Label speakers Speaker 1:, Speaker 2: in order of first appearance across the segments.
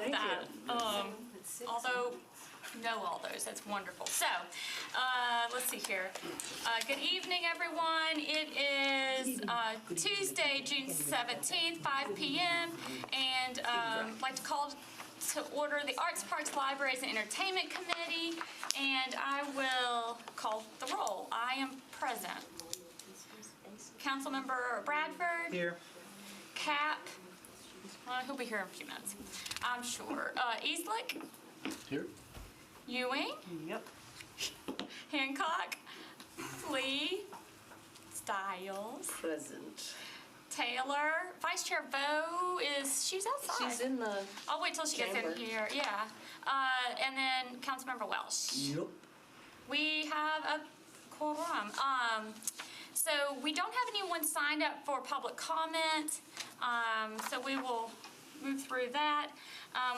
Speaker 1: love
Speaker 2: Thank
Speaker 1: that. Although, know all those, that's wonderful. So, let's see here. Good evening, everyone. It is Tuesday, June 17th, 5 p.m. And I'd like to call to order the Arts, Parks, Libraries, and Entertainment Committee. And I will call the roll. I am present. Councilmember Bradford.
Speaker 3: Here.
Speaker 1: Cap. He'll be here in a few minutes, I'm sure. Eastlick.
Speaker 3: Here.
Speaker 1: Ewing.
Speaker 3: Yep.
Speaker 1: Hancock. Lee. Stiles.
Speaker 2: Present.
Speaker 1: Taylor. Vice Chair Vo she's outside.
Speaker 2: She's in the
Speaker 1: I'll wait till she gets
Speaker 2: chamber.
Speaker 1: in here, yeah. And then Councilmember Welsh.
Speaker 3: Yep.
Speaker 1: We have a quorum. So we don't have anyone signed up for public comment, so we will move through that.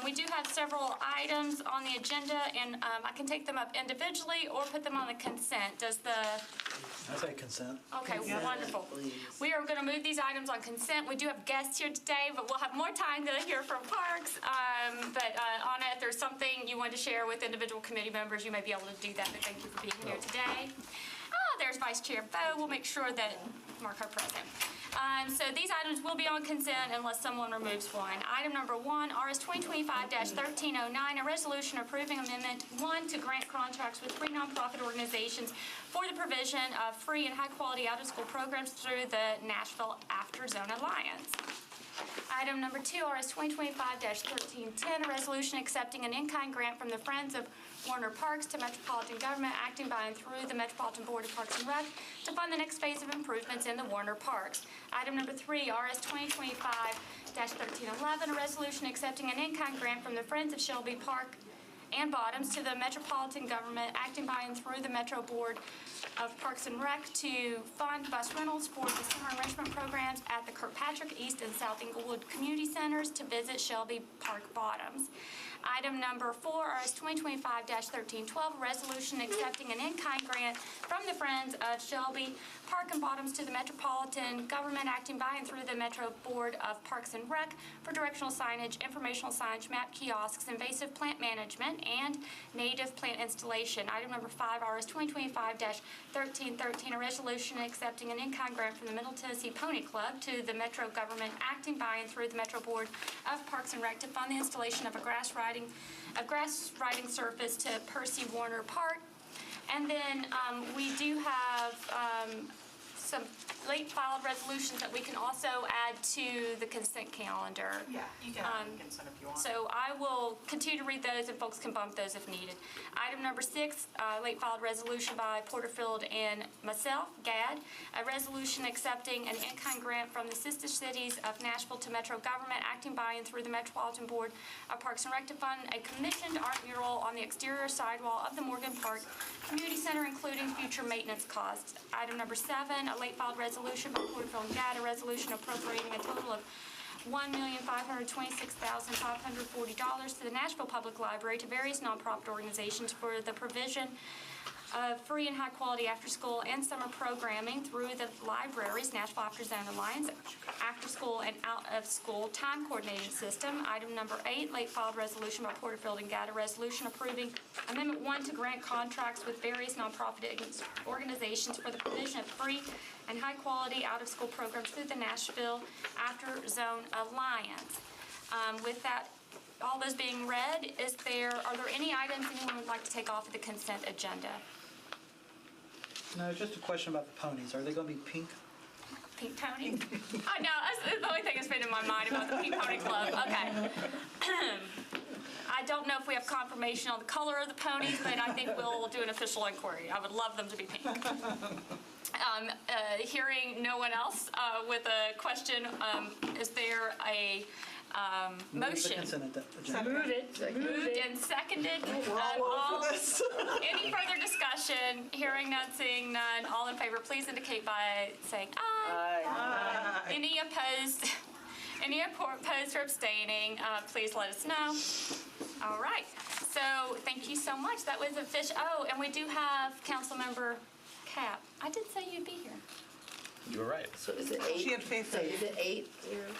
Speaker 1: We do have several items on the agenda, and I can take them up individually or put them on the consent. Does the...
Speaker 3: I say consent.
Speaker 1: Okay,
Speaker 2: Consent,
Speaker 1: wonderful.
Speaker 2: please.
Speaker 1: We are going to move these items on consent. We do have guests here today, but we'll have more time to hear from Parks. But Anna, if there's something you want to share with individual committee members, you may be able to do that, but thank you for being here today. There's Vice Chair Bo. We'll make sure that mark her present. So these items will be on consent unless someone removes one. Item number 1, RS 2025-1309, a resolution approving Amendment 1 to grant contracts with free nonprofit organizations for the provision of free and high-quality out-of-school programs through the Nashville After Zone Alliance. Item number 2, RS 2025-1310, a resolution accepting an in-kind grant from the Friends of Warner Parks to Metropolitan Government acting by and through the Metropolitan Board of Parks and Rec to fund the next phase of improvements in the Warner Parks. Item number 3, RS 2025-1311, a resolution accepting an in-kind grant from the Friends of Shelby Park and Bottoms to the Metropolitan Government acting by and through the Metro Board of Parks and Rec to fund bus rentals for the summer enrichment programs at the Kirkpatrick, East, and South Englewood Community Centers to visit Shelby Park Bottoms. Item number 4, RS 2025-1312, resolution accepting an in-kind grant from the Friends of Shelby Park and Bottoms to the Metropolitan Government acting by and through the Metro Board of Parks and Rec for directional signage, informational signage, map kiosks, invasive plant management, and native plant installation. Item number 5, RS 2025-1313, a resolution accepting an in-kind grant from the Middle Tennessee Pony Club to the Metro Government acting by and through the Metro Board of Parks and Rec to fund the installation of a grass riding surface to Percy Warner Park. And then we do have some late filed resolutions that we can also add to the consent calendar.
Speaker 4: Yeah, you can add consent if you want.
Speaker 1: So I will continue to read those and folks can bump those if needed. Item number 6, late filed resolution by Porterfield and myself, GAD, a resolution accepting an in-kind grant from the sister cities of Nashville to Metro Government acting by and through the Metropolitan Board of Parks and Rec to fund a commissioned art mural on the exterior sidewall of the Morgan Park Community Center, including future maintenance costs. Item number 7, a late filed resolution by Porterfield and GAD, a resolution appropriating a total of $1,526,540 to the Nashville Public Library to various nonprofit organizations for the provision of free and high-quality after-school and summer programming through the library's Nashville After Zone Alliance after-school and out-of-school time coordinating system. Item number 8, late filed resolution by Porterfield and GAD, a resolution approving Amendment 1 to grant contracts with various nonprofit organizations for the provision of free and high-quality out-of-school programs through the Nashville After Zone Alliance. With that, all those being read, are there any items anyone would like to take off of the consent agenda?
Speaker 3: No, just a question about the ponies. Are they going to be pink?
Speaker 1: Pink pony? Oh, no, that's the only thing that's been in my mind about the Pink Pony Club. Okay. I don't know if we have confirmation on the color of the ponies, but I think we'll do an official inquiry. I would love them to be pink. Hearing no one else with a question, is there a motion?
Speaker 2: Move it.
Speaker 1: Moved and seconded. Any further discussion? Hearing none, seeing none. All in favor, please indicate by saying aye.
Speaker 2: Aye.
Speaker 1: Any opposed? Any opposed or abstaining? Please let us know. All right. So thank you so much. That was official. Oh, and we do have Councilmember Cap. I did say you'd be here.
Speaker 5: You were right.
Speaker 2: So is it 8?
Speaker 4: She had faith
Speaker 2: So
Speaker 4: in you.
Speaker 2: is it 8 here?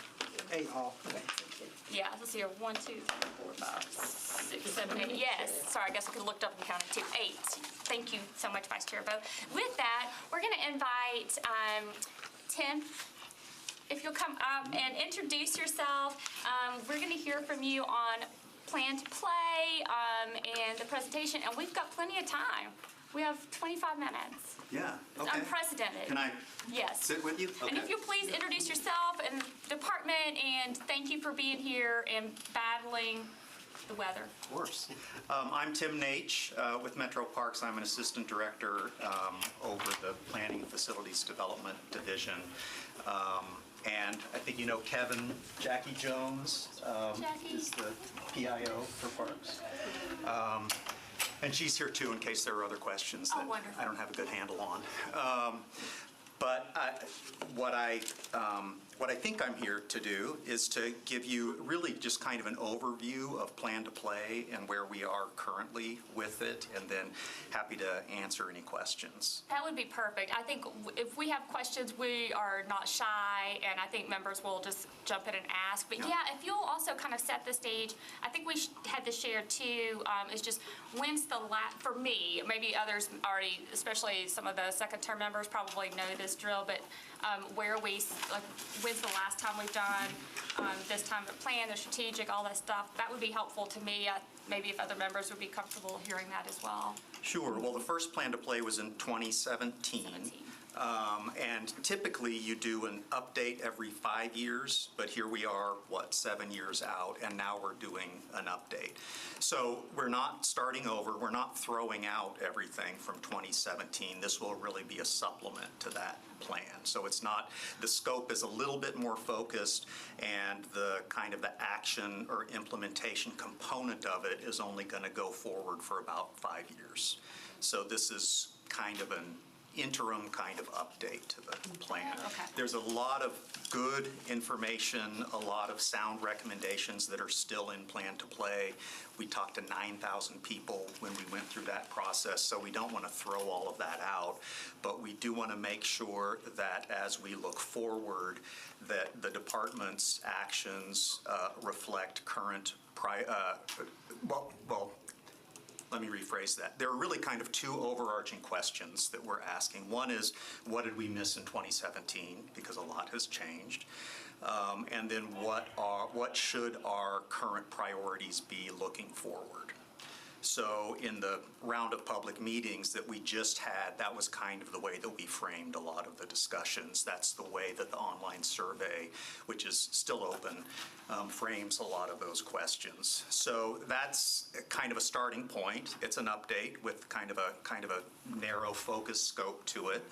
Speaker 3: 8 all.
Speaker 2: Okay, thank
Speaker 1: Yeah, let's see here, 1, 2, 3, 4, 5, 6, 7, 8. Yes, sorry, I guess I could have looked up and counted too. 8. Thank you so much, Vice Chair Bo. With that, we're going to invite Tim, if you'll come up and introduce yourself. We're going to hear from you on Plan to Play and the presentation, and we've got plenty of time. We have 25 minutes.
Speaker 5: Yeah,
Speaker 1: It's
Speaker 5: okay.
Speaker 1: unprecedented.
Speaker 5: Can I
Speaker 1: Yes.
Speaker 5: sit with you?
Speaker 1: And if
Speaker 5: Okay.
Speaker 1: you'll please introduce yourself and department, and thank you for being here and battling the weather.
Speaker 5: Of course. I'm Tim Naich with Metro Parks. I'm an assistant director over the Planning and Facilities Development Division. And I think you know Kevin, Jackie Jones
Speaker 1: Jackie.
Speaker 5: is the PIO for Parks. And she's here too in case there are other questions
Speaker 1: Oh,
Speaker 5: that
Speaker 1: wonderful.
Speaker 5: I don't have a good handle on. What I think I'm here to do is to give you really just kind of an overview of Plan to Play and where we are currently with it, and then happy to answer any questions.
Speaker 1: That would be perfect. I think if we have questions, we are not shy, and I think members will just jump in and ask. But
Speaker 5: Yeah.
Speaker 1: yeah, if you'll also kind of set the stage, I think we had this shared too, is just when's the last, for me, maybe others already, especially some of the second-term members probably know this drill, but where we, like, when's the last time we've done this time of plan, the strategic, all that stuff, that would be helpful to me. Maybe if other members would be comfortable hearing that as well.
Speaker 5: Sure. Well, the first Plan to Play was in 2017. And typically you do an update every 5 years, but here we are, 7 years out, and now we're doing an update. So we're not starting over, we're not throwing out everything from 2017. This will really be a supplement to that plan. So it's not, the scope is a little bit more focused, and the kind of the action or implementation component of it is only going to go forward for about 5 years. So this is kind of an interim kind of update to the plan.
Speaker 1: Okay.
Speaker 5: There's a lot of good information, a lot of sound recommendations that are still in Plan to Play. We talked to 9,000 people when we went through that process, so we don't want to throw all of that out, but we do want to make sure that as we look forward, that the department's actions reflect current let me rephrase that. There are really kind of two overarching questions that we're asking. One is, what did we miss in 2017? Because a lot has changed. And then what should our current priorities be looking forward? So in the round of public meetings that we just had, that was kind of the way that we framed a lot of the discussions. That's the way that the online survey, which is still open, frames a lot of those questions. So that's kind of a starting point. It's an update with kind of a narrow focus scope to it.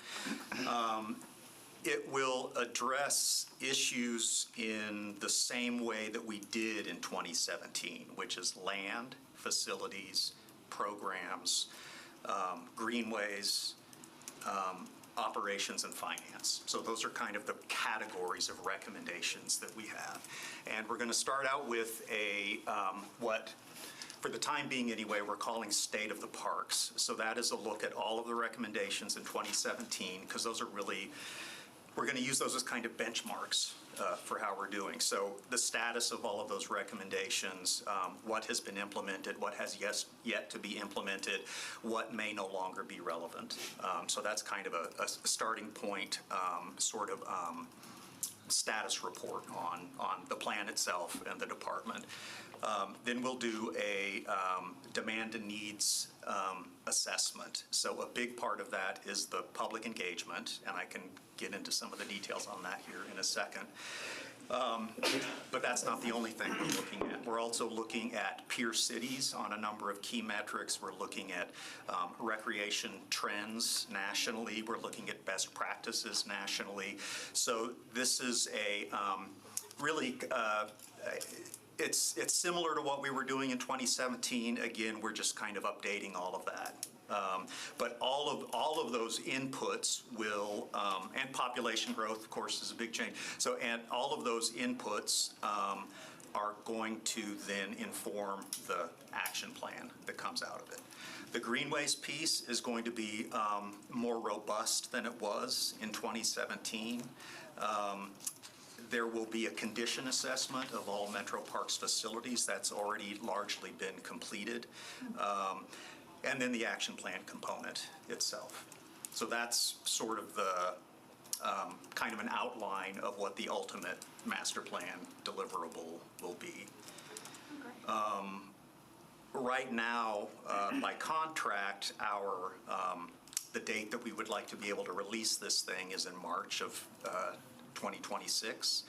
Speaker 5: It will address issues in the same way that we did in 2017, which is land, facilities, programs, greenways, operations, and finance. So those are kind of the categories of recommendations that we have. And we're going to start out with what, for the time being anyway, we're calling State of the Parks. So that is a look at all of the recommendations in 2017, because those are really, we're going to use those as kind of benchmarks for how we're doing. So the status of all of those recommendations, what has been implemented, what has yet to be implemented, what may no longer be relevant. So that's kind of a starting point, status report on the plan itself and the department. Then we'll do a demand and needs assessment. So a big part of that is the public engagement, and I can get into some of the details on that here in a second. But that's not the only thing we're looking at. We're also looking at peer cities on a number of key metrics. We're looking at recreation trends nationally. We're looking at best practices nationally. So this is a really, it's similar to what we were doing in 2017. Again, we're just kind of updating all of that. But all of those inputs will, and population growth, of course, is a big change. So, and all of those inputs are going to then inform the action plan that comes out of it. The greenways piece is going to be more robust than it was in 2017. There will be a condition assessment of all Metro Parks facilities. That's already largely been completed. And then the action plan component itself. So that's sort of the kind of an outline of what the ultimate master plan deliverable will be. Right now, by contract, the date that we would like to be able to release this thing is in March of 2026.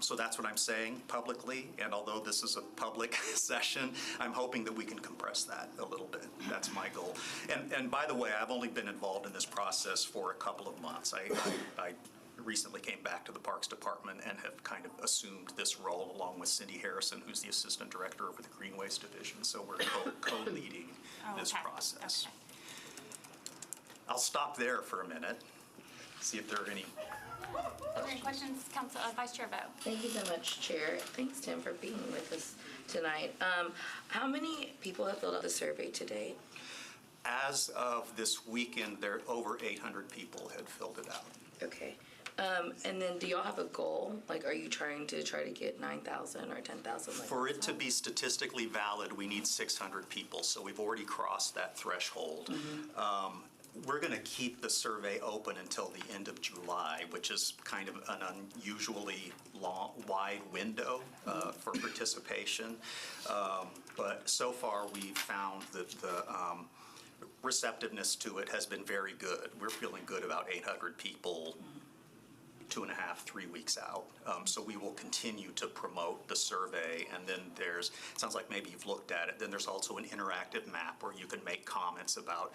Speaker 5: So that's what I'm saying publicly, and although this is a public session, I'm hoping that we can compress that a little bit. That's my goal. And by the way, I've only been involved in this process for a couple of months. I recently came back to the Parks Department and have kind of assumed this role along with Cindy Harrison, who's the Assistant Director over the Greenways Division, so we're co-leading this process.
Speaker 1: Okay.
Speaker 5: I'll stop there for a minute, see if there are any.
Speaker 1: Are there any questions, Council, Vice Chair Bo?
Speaker 6: Thank you so much, Chair. Thanks, Tim, for being with us tonight. How many people have filled out the survey to date?
Speaker 5: As of this weekend, there over 800 people had filled it out.
Speaker 6: Okay. And then do y'all have a goal? Like, are you trying to get 9,000 or 10,000?
Speaker 5: For it to be statistically valid, we need 600 people, so we've already crossed that threshold. We're going to keep the survey open until the end of July, which is kind of an unusually wide window for participation. But so far, we've found that the receptiveness to it has been very good. We're feeling good about 800 people 2.5, 3 weeks out. So we will continue to promote the survey, and then it sounds like maybe you've looked at it, then there's also an interactive map where you can make comments about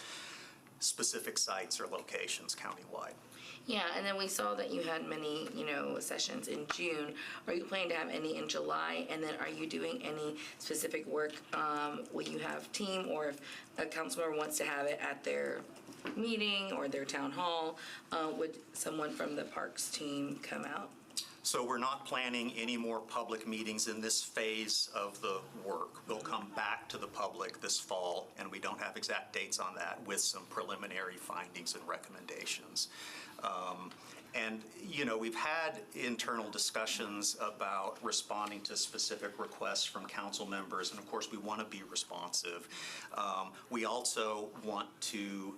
Speaker 5: specific sites or locations countywide.
Speaker 6: Yeah, and then we saw that you had many, sessions in June. Are you planning to have any in July? And then are you doing any specific work? Will you have team, or if a council member wants to have it at their meeting or their town hall, would someone from the parks team come out?
Speaker 5: So we're not planning any more public meetings in this phase of the work. We'll come back to the public this fall, and we don't have exact dates on that, with some preliminary findings and recommendations. And, we've had internal discussions about responding to specific requests from council members, and of course, we want to be responsive. We also want to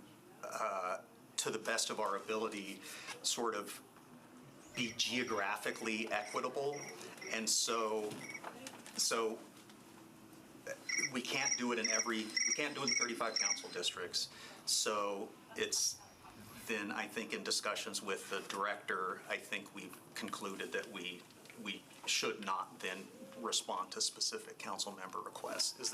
Speaker 5: the best of our ability, sort of be geographically equitable, and so we can't do it in 35 council districts. So then I think in discussions with the director, I think we've concluded that we should not then respond to specific council member requests.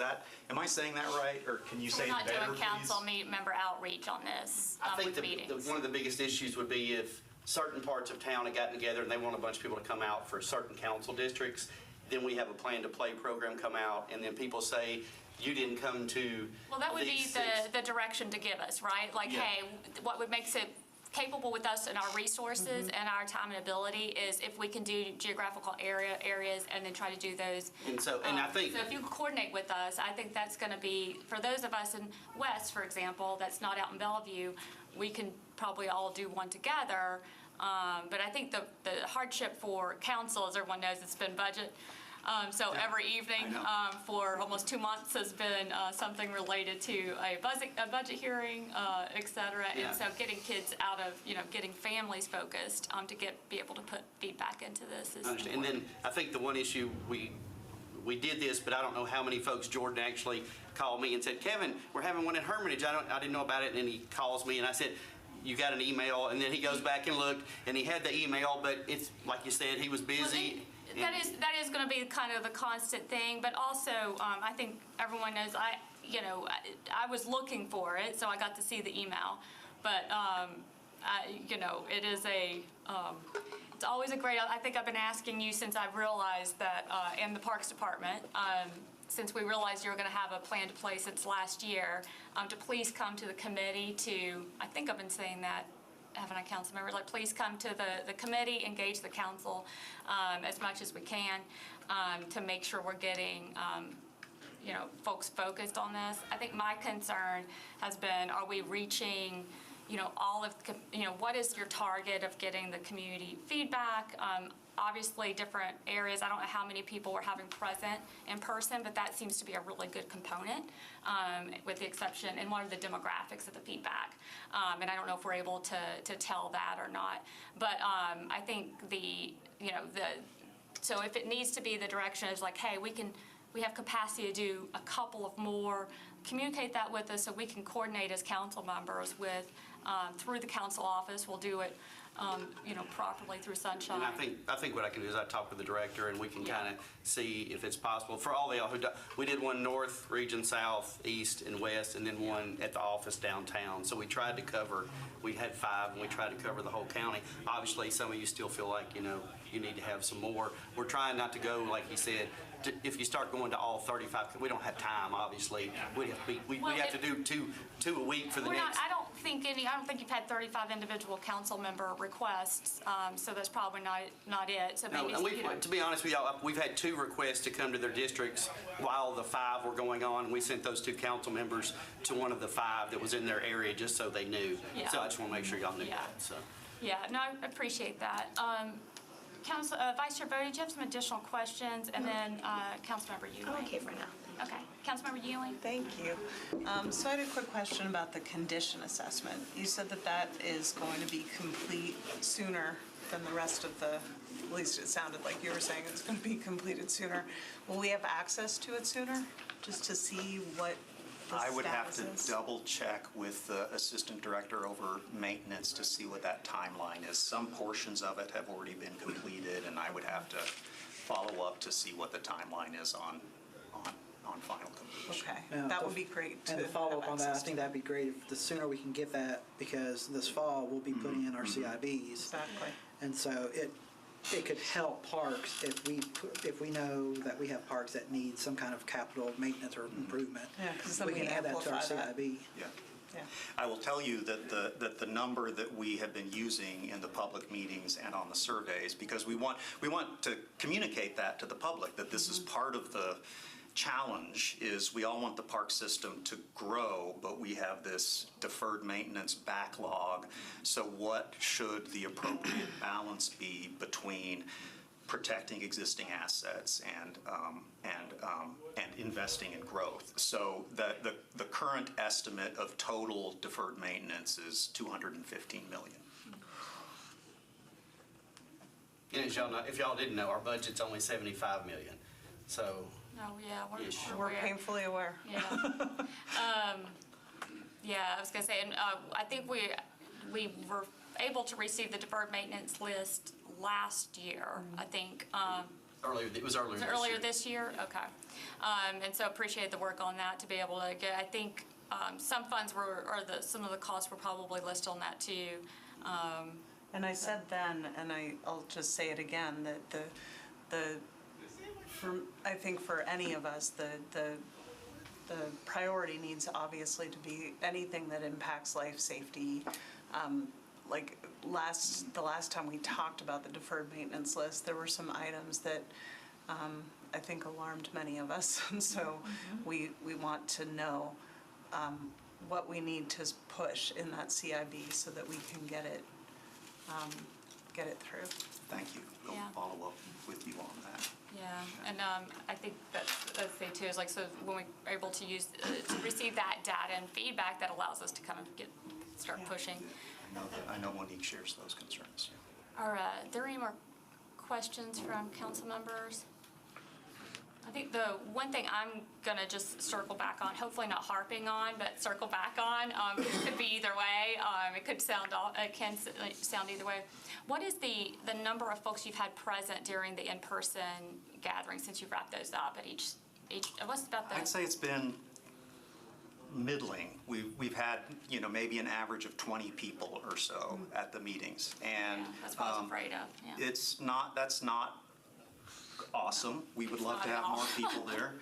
Speaker 5: Am I saying that right, or can you say it better, please?
Speaker 1: We're not doing council member outreach on this
Speaker 7: I think
Speaker 1: with meetings.
Speaker 7: one of the biggest issues would be if certain parts of town had gotten together and they want a bunch of people to come out for certain council districts, then we have a plan to play program come out, and then people say, you didn't come to.
Speaker 1: Well, that would be the direction to give us, right? Like,
Speaker 7: Yeah.
Speaker 1: hey, what makes it capable with us and our resources and our time and ability is if we can do geographical areas and then try to do those.
Speaker 7: And so, and I think.
Speaker 1: So if you coordinate with us, I think that's going to be, for those of us in West, for example, that's not out in Bellevue, we can probably all do one together. But I think the hardship for council, as everyone knows, it's been budget. So every evening for almost 2 months has been something related to a budget hearing, et cetera.
Speaker 7: Yeah.
Speaker 1: And so getting kids out of, getting families focused to be able to put feedback into this is
Speaker 7: I understand. And then I think the one issue, we did this, but I don't know how many folks. Jordan actually called me and said, Kevin, we're having one in Hermitage. I didn't know about it. And then he calls me and I said, you got an email? And then he goes back and looked, and he had the email, but it's like you said, he was busy.
Speaker 1: That is going to be kind of the constant thing, but also I think everyone knows I was looking for it, so I got to see the email. But it is it's always a great. I think I've been asking you since I've realized that in the Parks Department. Since we realized you were going to have a plan to play since last year, to please come to the committee I think I've been saying that, haven't I, council members? Like, please come to the committee, engage the council as much as we can to make sure we're getting, folks focused on this. I think my concern has been, are we reaching, all of, what is your target of getting the community feedback? Obviously, different areas, I don't know how many people we're having present in person, but that seems to be a really good component, with the exception, and one of the demographics of the feedback. And I don't know if we're able to tell that or not. But I think so if it needs to be, the direction is like, hey, we have capacity to do a couple of more, communicate that with us so we can coordinate as council members with, through the council office. We'll do it, properly through Sunshine.
Speaker 7: And I think what I can do is I talk with the director and we can
Speaker 1: Yeah.
Speaker 7: kind of see if it's possible. For all of y'all we did one north, region south, east, and west, and then one at the office downtown. So we tried to cover, we had 5 and we tried to cover the whole county. Obviously, some of you still feel like, you need to have some more. We're trying not to go, like he said, if you start going to all 35, we don't have time, obviously. We have to do two a week for the next.
Speaker 1: I don't think you've had 35 individual council member requests, so that's probably not it. So
Speaker 7: No,
Speaker 1: maybe,
Speaker 7: and to be honest with y'all, we've had 2 requests to come to their districts while the 5 were going on. We sent those 2 council members to one of the 5 that was in their area just so they knew.
Speaker 1: Yeah.
Speaker 7: So I just want to make sure y'all knew
Speaker 1: Yeah.
Speaker 7: that. So.
Speaker 1: Yeah, no, I appreciate that. Vice Chair Bodie, do you have some additional questions? And then Councilmember Ewing.
Speaker 6: I'm okay for now.
Speaker 1: Okay, Councilmember Ewing.
Speaker 2: Thank you. So I had a quick question about the condition assessment. You said that is going to be complete sooner than the rest of the, at least it sounded like you were saying it's going to be completed sooner. Will we have access to it sooner, just to see what the
Speaker 5: I would have
Speaker 2: status is?
Speaker 5: to double check with the assistant director over maintenance to see what that timeline is. Some portions of it have already been completed, and I would have to follow up to see what the timeline is on final completion.
Speaker 2: Okay,
Speaker 3: Now,
Speaker 2: that would be great to
Speaker 3: And to follow up
Speaker 2: have
Speaker 3: on that, I
Speaker 2: access
Speaker 3: think
Speaker 2: to.
Speaker 3: that'd be great if the sooner we can get that, because this fall we'll be putting in our CIBs.
Speaker 2: Exactly.
Speaker 3: And so it could help parks if we know that we have parks that need some kind of capital maintenance or improvement.
Speaker 2: Yeah, 'cause then
Speaker 3: we
Speaker 2: we
Speaker 3: can add that to our
Speaker 2: amplify that.
Speaker 3: CIB.
Speaker 5: Yeah.
Speaker 2: Yeah.
Speaker 5: I will tell you that the number that we have been using in the public meetings and on the surveys, because we want to communicate that to the public, that this is part of the challenge, is we all want the park system to grow, but we have this deferred maintenance backlog. So what should the appropriate balance be between protecting existing assets and investing in growth? So the current estimate of total deferred maintenance is $215 million.
Speaker 7: And as y'all know, if y'all didn't know, our budget's only $75 million. So.
Speaker 1: Oh, yeah,
Speaker 7: Ish.
Speaker 2: We're painfully aware.
Speaker 1: Yeah. Yeah, I was gonna say, and I think we were able to receive the deferred maintenance list last year, I think.
Speaker 7: It was earlier this year.
Speaker 1: Earlier this year? Okay. And so appreciate the work on that to be able to get, I think some funds some of the costs were probably listed on that too.
Speaker 2: And I said then, and I'll just say it again, that I think for any of us, the priority needs obviously to be anything that impacts life safety. Like the last time we talked about the deferred maintenance list, there were some items that I think alarmed many of us. And so we want to know what we need to push in that CIB so that we can get it through.
Speaker 5: Thank you. We'll
Speaker 1: Yeah.
Speaker 5: follow up with you on that.
Speaker 1: Yeah, and I think that's the thing too, is like, so when we're able to to receive that data and feedback, that allows us to kind of start pushing.
Speaker 5: I know Monique shares those concerns.
Speaker 1: Are there any more questions from council members? I think the one thing I'm gonna just circle back on, hopefully not harping on, but circle back on, it could be either way. It can sound either way. What is the number of folks you've had present during the in-person gathering since you've wrapped those up at each? What's about the?
Speaker 5: I'd say it's been middling. We've had, maybe an average of 20 people or so at the meetings, and
Speaker 1: Yeah, that's what I was afraid of. Yeah.
Speaker 5: That's not awesome. We would love to have more people there.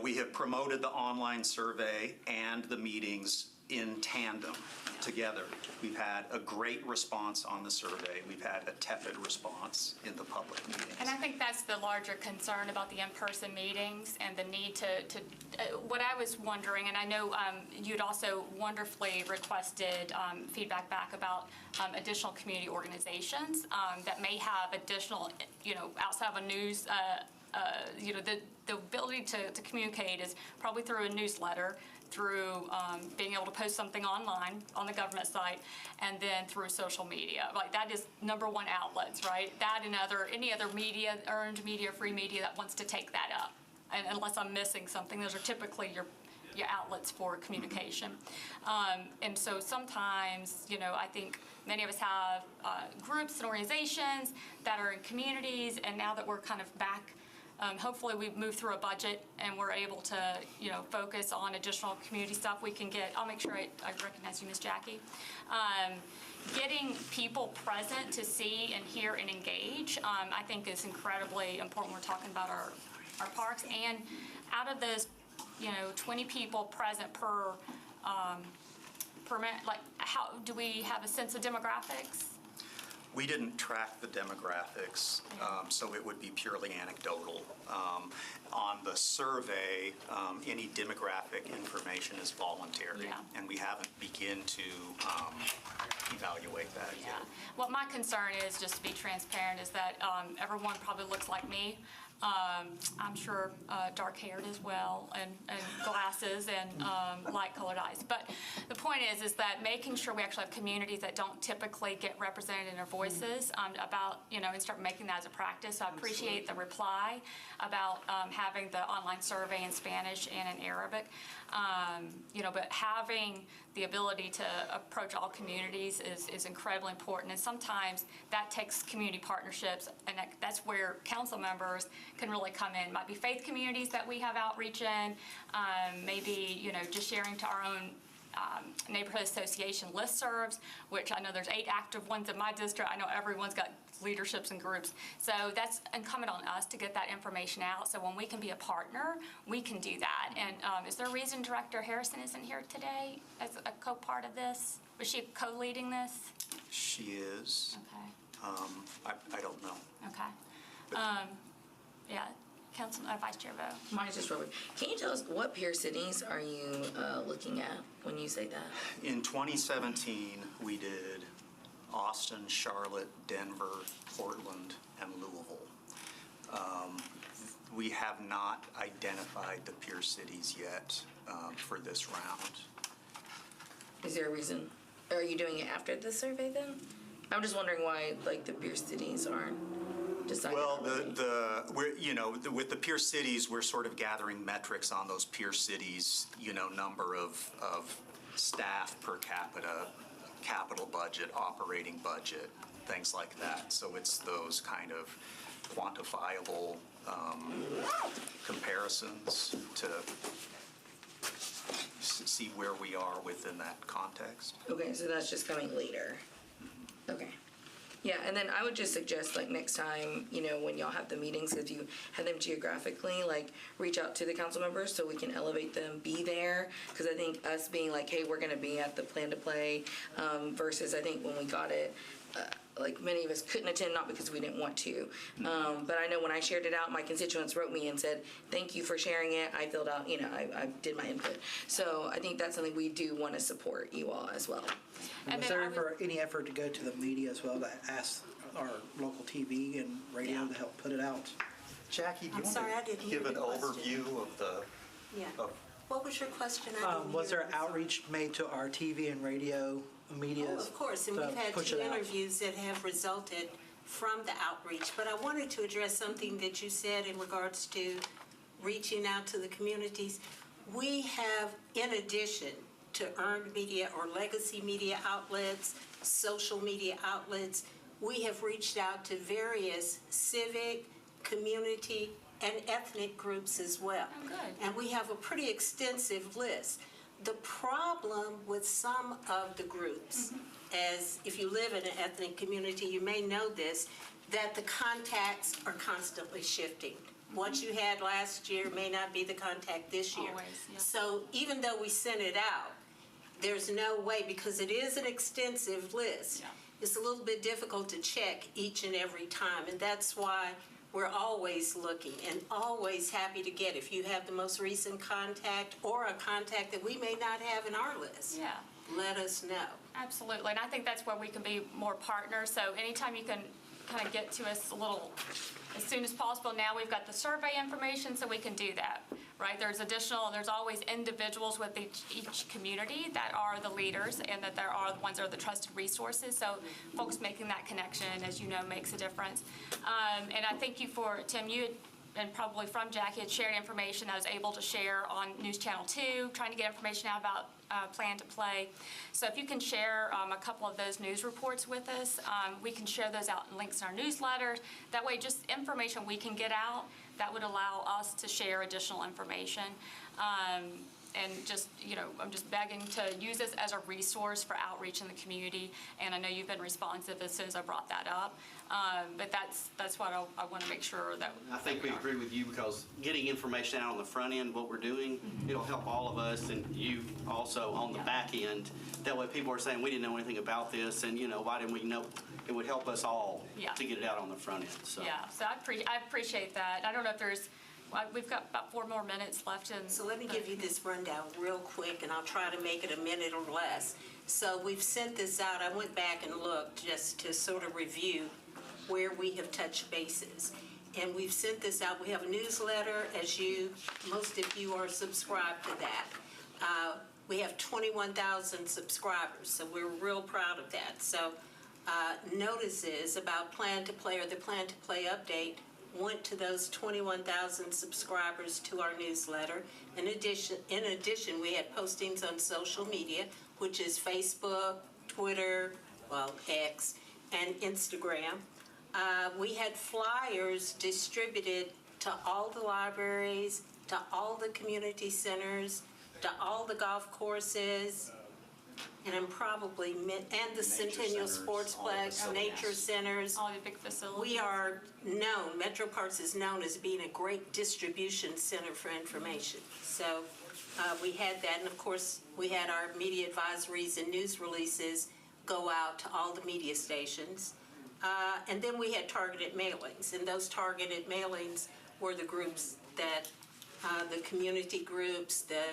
Speaker 5: We have promoted the online survey and the meetings in tandem together. We've had a great response on the survey. We've had a tepid response in the public meetings.
Speaker 1: And I think that's the larger concern about the in-person meetings and the need to what I was wondering, and I know you'd also wonderfully requested feedback back about additional community organizations that may have additional, outside of a news, the ability to communicate is probably through a newsletter, through being able to post something online on the government site, and then through social media. Like, that is number one outlets, right? That and any other media, earned media, free media that wants to take that up. And unless I'm missing something, those are typically your outlets for communication. And so sometimes, I think many of us have groups and organizations that are in communities, and now that we're kind of back, hopefully we've moved through a budget and we're able to, focus on additional community stuff we can get. I'll make sure I recognize you, Ms. Jackie. Getting people present to see and hear and engage, I think is incredibly important. We're talking about our parks, and out of those, 20 people present per minute, like, how do we have a sense of demographics?
Speaker 5: We didn't track the demographics, so it would be purely anecdotal. On the survey, any demographic information is voluntary,
Speaker 1: Yeah.
Speaker 5: and we haven't begun to evaluate that
Speaker 1: Yeah.
Speaker 5: yet.
Speaker 1: What my concern is, just to be transparent, is that everyone probably looks like me. I'm sure dark-haired as well, and glasses, and light-colored eyes. But the point is that making sure we actually have communities that don't typically get represented in their voices, and start making that as a practice. So I appreciate the reply about having the online survey in Spanish and in Arabic. But having the ability to approach all communities is incredibly important. And sometimes that takes community partnerships, and that's where council members can really come in. It might be faith communities that we have outreach in, maybe, just sharing to our own neighborhood association listservs, which I know there's 8 active ones in my district. I know everyone's got leaderships and groups. So that's incumbent on us to get that information out. So when we can be a partner, we can do that. And is there a reason Director Harrison isn't here today as a co-part of this? Was she co-leading this?
Speaker 5: She is.
Speaker 1: Okay.
Speaker 5: I don't know.
Speaker 1: Okay. Yeah. Council, Vice Chair Vo.
Speaker 6: Mine is just Robert. Can you tell us what peer cities are you looking at when you say that?
Speaker 5: In 2017, we did Austin, Charlotte, Denver, Portland, and Louisville. We have not identified the peer cities yet for this round.
Speaker 6: Is there a reason? Are you doing it after the survey then? I'm just wondering why, the peer cities aren't decided.
Speaker 5: Well, with the peer cities, we're sort of gathering metrics on those peer cities, number of staff per capita, capital budget, operating budget, things like that. So it's those kind of quantifiable comparisons to see where we are within that context.
Speaker 6: Okay, so that's just coming later. Okay. Yeah, and then I would just suggest, next time, when y'all have the meetings, if you have them geographically, reach out to the council members so we can elevate them, be there. Because I think us being hey, we're going to be at the Plan to Play, versus I think when we got it, many of us couldn't attend, not because we didn't want to. But I know when I shared it out, my constituents wrote me and said, thank you for sharing it. I filled out, I did my input. So I think that's something we do want to support you all as well.
Speaker 1: And
Speaker 3: Was
Speaker 1: then
Speaker 3: there ever any effort to go to the media as well to ask our local TV and radio to help put it out?
Speaker 5: Jackie, do you
Speaker 4: I'm sorry, I
Speaker 5: want
Speaker 4: didn't
Speaker 5: to
Speaker 4: hear
Speaker 5: give an
Speaker 4: the question.
Speaker 5: overview of the...
Speaker 4: Yeah.
Speaker 5: of-
Speaker 4: What was your question? I didn't
Speaker 3: Was
Speaker 4: hear
Speaker 3: there
Speaker 4: it.
Speaker 3: outreach made to our TV and radio media?
Speaker 4: Oh, of course, and
Speaker 3: to
Speaker 4: we've had
Speaker 3: push
Speaker 4: 2
Speaker 3: it out?
Speaker 4: interviews that have resulted from the outreach. But I wanted to address something that you said in regards to reaching out to the communities. We have, in addition to earned media or legacy media outlets, social media outlets, we have reached out to various civic, community, and ethnic groups as well.
Speaker 1: Oh, good.
Speaker 4: And we have a pretty extensive list. The problem with some of the groups, as if you live in an ethnic community, you may know this, that the contacts are constantly shifting. What you had last year may not be the contact this year.
Speaker 1: Always, yeah.
Speaker 4: So even though we sent it out, there's no way, because it is an extensive list.
Speaker 1: Yeah.
Speaker 4: It's a little bit difficult to check each and every time, and that's why we're always looking and always happy to get, if you have the most recent contact or a contact that we may not have in our list.
Speaker 1: Yeah.
Speaker 4: Let us know.
Speaker 1: Absolutely, and I think that's where we can be more partners, so anytime you can kind of get to us a little as soon as possible. Now we've got the survey information, so we can do that, right? There's always individuals with each community that are the leaders, and that there are the ones that are the trusted resources, so folks making that connection, as you know, makes a difference. And I thank you for, Tim, you had, and probably from Jackie, had shared information that I was able to share on News Channel 2, trying to get information out about Plan to Play. So if you can share a couple of those news reports with us, we can share those out in links in our newsletters. That way, just information we can get out, that would allow us to share additional information. And just, I'm just begging to use this as a resource for outreach in the community. And I know you've been responsive as soon as I brought that up. But that's what I want to make sure that.
Speaker 7: I think we agree with you, because getting information out on the front end, what we're doing, it'll help all of us, and you also on the back end. That way people are saying, we didn't know anything about this, and why didn't we know? It would help us all to get it out on the front end. So.
Speaker 1: Yeah, so I appreciate that. I don't know if we've got about 4 more minutes left.
Speaker 4: So let me give you this rundown real quick, and I'll try to make it a minute or less. So we've sent this out. I went back and looked just to sort of review where we have touched bases. And we've sent this out. We have a newsletter, as most of you are subscribed to that. We have 21,000 subscribers, so we're real proud of that. So notices about Plan to Play or the Plan to Play update went to those 21,000 subscribers to our newsletter. In addition, we had postings on social media, which is Facebook, Twitter, X, and Instagram. We had flyers distributed to all the libraries, to all the community centers, to all the golf courses, and and the Centennial Sportsplex, nature centers.
Speaker 1: All the big facilities.
Speaker 4: We are known, Metro Parks is known as being a great distribution center for information. So we had that, and of course, we had our media advisories and news releases go out to all the media stations. And then we had targeted mailings, and those targeted mailings were the groups that, the community groups, the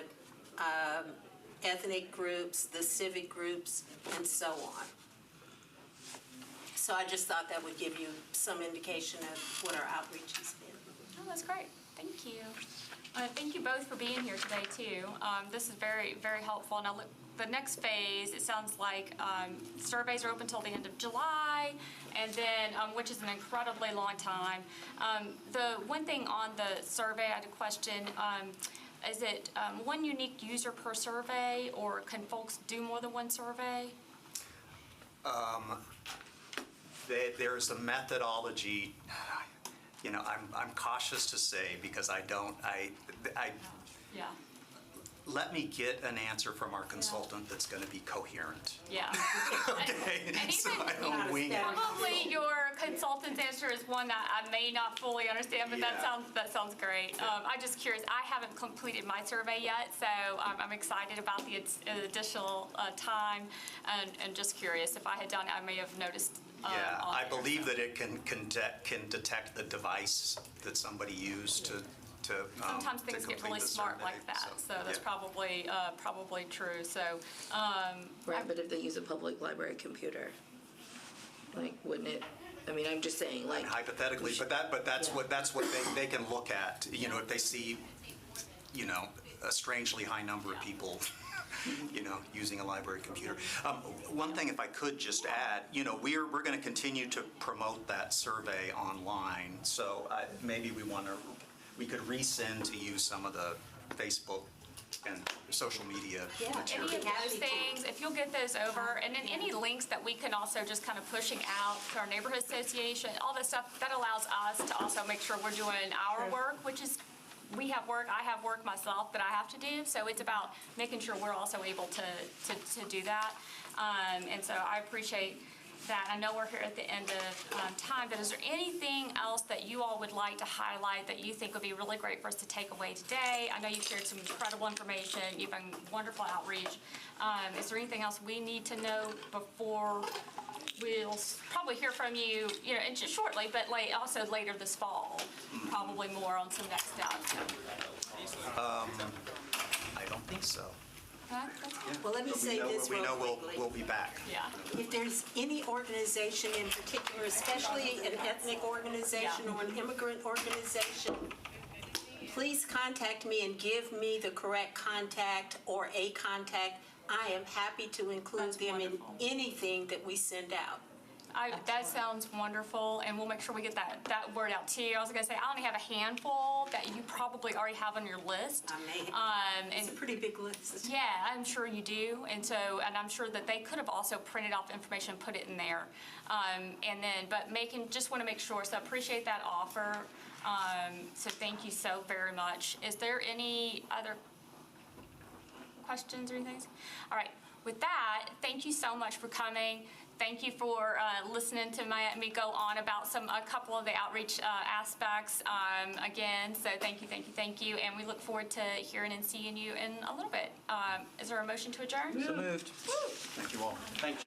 Speaker 4: ethnic groups, the civic groups, and so on. So I just thought that would give you some indication of what our outreach has been.
Speaker 1: Oh, that's great. Thank you. Thank you both for being here today, too. This is very, very helpful. And the next phase, it sounds like surveys are open until the end of July, and then, which is an incredibly long time. The one thing on the survey, I had a question. Is it one unique user per survey, or can folks do more than one survey?
Speaker 5: There's a methodology. I'm cautious to say, because
Speaker 1: Yeah.
Speaker 5: let me get an answer from our consultant that's going to be coherent.
Speaker 1: Yeah.
Speaker 5: Okay,
Speaker 1: And
Speaker 5: so
Speaker 1: even,
Speaker 5: I don't wing it.
Speaker 1: probably your consultant's answer is one that I may not fully understand, but that sounds great. I'm just curious. I haven't completed my survey yet, so I'm excited about the additional time, and just curious. If I had done it, I may have noticed.
Speaker 5: Yeah,
Speaker 1: on
Speaker 5: I
Speaker 1: there,
Speaker 5: believe
Speaker 1: so.
Speaker 5: that it can detect the device that somebody used to
Speaker 1: Sometimes things get
Speaker 5: complete
Speaker 1: really
Speaker 5: the
Speaker 1: smart
Speaker 5: survey,
Speaker 1: like that, so that's
Speaker 5: yeah.
Speaker 1: probably true. So,
Speaker 6: Right, but if they use a public library computer, wouldn't it? I mean, I'm just saying,
Speaker 5: hypothetically, but that's
Speaker 6: Yeah.
Speaker 5: what they can look at. If they see, a strangely high number of people, using a library computer. One thing, if I could just add, we're going to continue to promote that survey online. So maybe we could resend to you some of the Facebook and social media material.
Speaker 1: any of those things, if you'll get those over, and then any links that we can also just kind of pushing out to our neighborhood association, all that stuff, that allows us to also make sure we're doing our work, which is, we have work, I have work myself that I have to do, so it's about making sure we're also able to do that. And so I appreciate that, I know we're here at the end of time, but is there anything else that you all would like to highlight that you think would be really great for us to take away today? I know you've shared some incredible information. You've been wonderful outreach. Is there anything else we need to know before we'll probably hear from you, and just shortly, but also later this fall, probably more on some next steps?
Speaker 5: I don't think so.
Speaker 4: Well, let me say this
Speaker 5: We
Speaker 4: real
Speaker 5: know
Speaker 4: quickly.
Speaker 5: we'll be back.
Speaker 1: Yeah.
Speaker 4: If there's any organization in particular, especially an ethnic organization or an immigrant organization, please contact me and give me the correct contact or a contact. I am happy to include
Speaker 1: That's
Speaker 4: them in
Speaker 1: wonderful.
Speaker 4: anything that we send out.
Speaker 1: That sounds wonderful, and we'll make sure we get that word out to you. I was going to say, I only have a handful that you probably already have on your list.
Speaker 4: I may. It's a pretty big list.
Speaker 1: Yeah, I'm sure you do, and I'm sure that they could have also printed off information, put it in there, but just want to make sure. So appreciate that offer. So thank you so very much. Is there any other questions or anything? All right. With that, thank you so much for coming. Thank you for listening to me go on about a couple of the outreach aspects again. So thank you, and we look forward to hearing and seeing you in a little bit. Is there a motion to adjourn?
Speaker 3: So moved.
Speaker 5: Thank you all.
Speaker 7: Thanks.